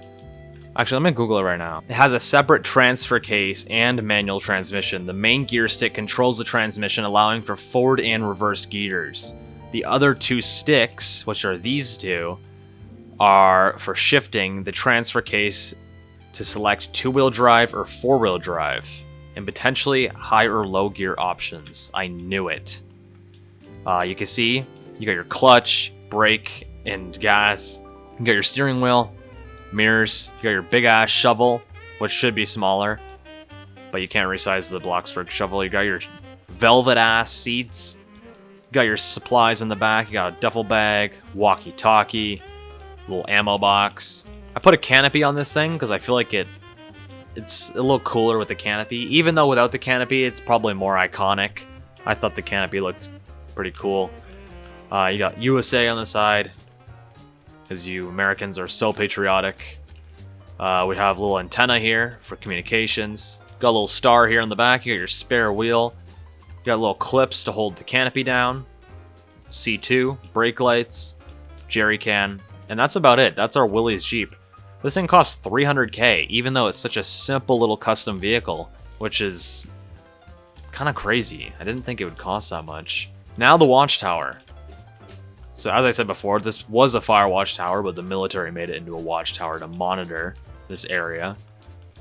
Actually, let me Google it right now. It has a separate transfer case and manual transmission. The main gear stick controls the transmission, allowing for forward and reverse gears. The other two sticks, which are these two, are for shifting the transfer case to select two-wheel drive or four-wheel drive, and potentially high or low gear options. I knew it. You can see you got your clutch, brake, and gas. You got your steering wheel, mirrors. You got your big ass shovel, which should be smaller, but you can't resize the Bloxburg shovel. You got your velvet ass seats. You got your supplies in the back. You got a duffel bag, walkie-talkie, little ammo box. I put a canopy on this thing because I feel like it's a little cooler with the canopy. Even though without the canopy, it's probably more iconic. I thought the canopy looked pretty cool. You got USA on the side, because you Americans are so patriotic. We have a little antenna here for communications. Got a little star here on the back. You got your spare wheel. You got little clips to hold the canopy down. C2, brake lights, jerry can, and that's about it. That's our Willys Jeep. This thing costs $300K, even though it's such a simple little custom vehicle, which is kind of crazy. I didn't think it would cost that much. Now the watchtower. So as I said before, this was a fire watchtower, but the military made it into a watchtower to monitor this area.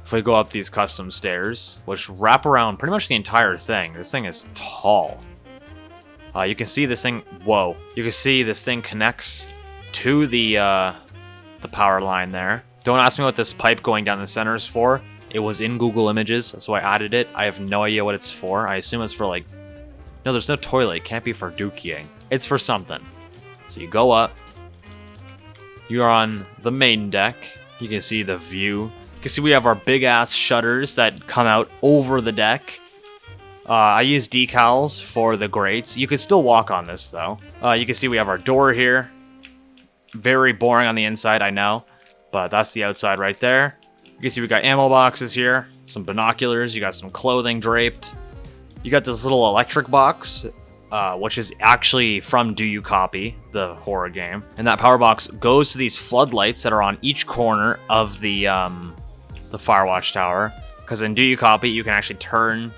If we go up these custom stairs, which wrap around pretty much the entire thing, this thing is tall. You can see this thing, whoa. You can see this thing connects to the power line there. Don't ask me what this pipe going down the center is for. It was in Google Images, so I added it. I have no idea what it's for. I assume it's for like, no, there's no toilet. It can't be for dookying. It's for something. So you go up. You're on the main deck. You can see the view. You can see we have our big ass shutters that come out over the deck. I use decals for the grates. You could still walk on this though. You can see we have our door here. Very boring on the inside, I know, but that's the outside right there. You can see we got ammo boxes here, some binoculars, you got some clothing draped. You got this little electric box, which is actually from Do You Copy, the horror game. And that power box goes to these floodlights that are on each corner of the fire watchtower. Because in Do You Copy, you can actually turn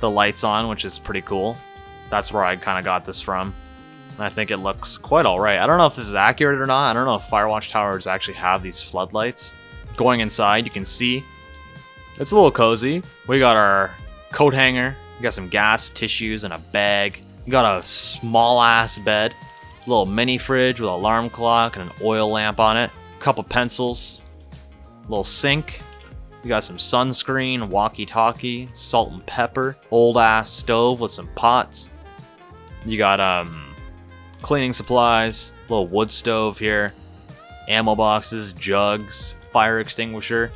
the lights on, which is pretty cool. That's where I kind of got this from. And I think it looks quite alright. I don't know if this is accurate or not. I don't know if fire watchtowers actually have these floodlights. Going inside, you can see it's a little cozy. We got our coat hanger. We got some gas, tissues, and a bag. You got a small ass bed. A little mini fridge with an alarm clock and an oil lamp on it. A couple pencils. A little sink. You got some sunscreen, walkie-talkie, salt and pepper. Old ass stove with some pots. You got cleaning supplies, little wood stove here, ammo boxes, jugs, fire extinguisher.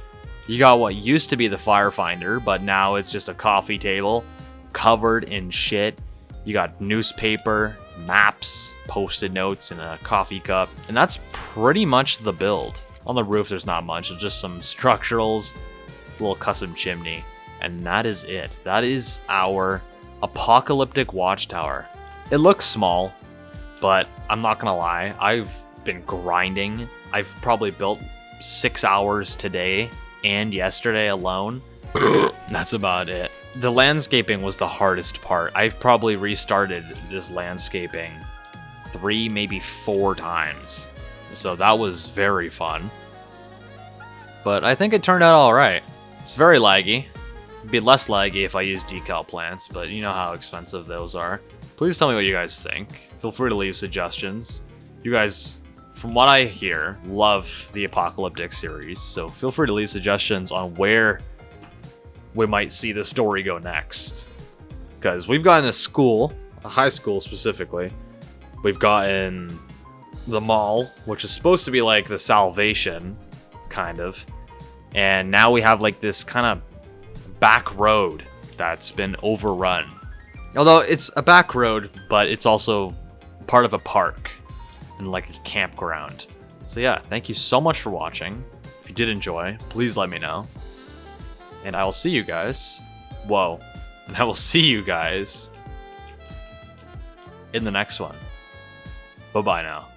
You got what used to be the firefinder, but now it's just a coffee table covered in shit. You got newspaper, maps, post-it notes, and a coffee cup. And that's pretty much the build. On the roof, there's not much. It's just some structurals, a little custom chimney. And that is it. That is our Apocalyptic Watchtower. It looks small, but I'm not gonna lie. I've been grinding. I've probably built 6 hours today and yesterday alone. That's about it. The landscaping was the hardest part. I've probably restarted this landscaping 3, maybe 4 times. So that was very fun. But I think it turned out alright. It's very laggy. It'd be less laggy if I used decal plants, but you know how expensive those are. Please tell me what you guys think. Feel free to leave suggestions. You guys, from what I hear, love the Apocalyptic series, so feel free to leave suggestions on where we might see the story go next. Because we've gotten a school, a high school specifically. We've gotten the mall, which is supposed to be like the salvation, kind of. And now we have like this kind of back road that's been overrun. Although it's a back road, but it's also part of a park and like a campground. So yeah, thank you so much for watching. If you did enjoy, please let me know. And I will see you guys. Whoa. And I will see you guys in the next one. Bye-bye now.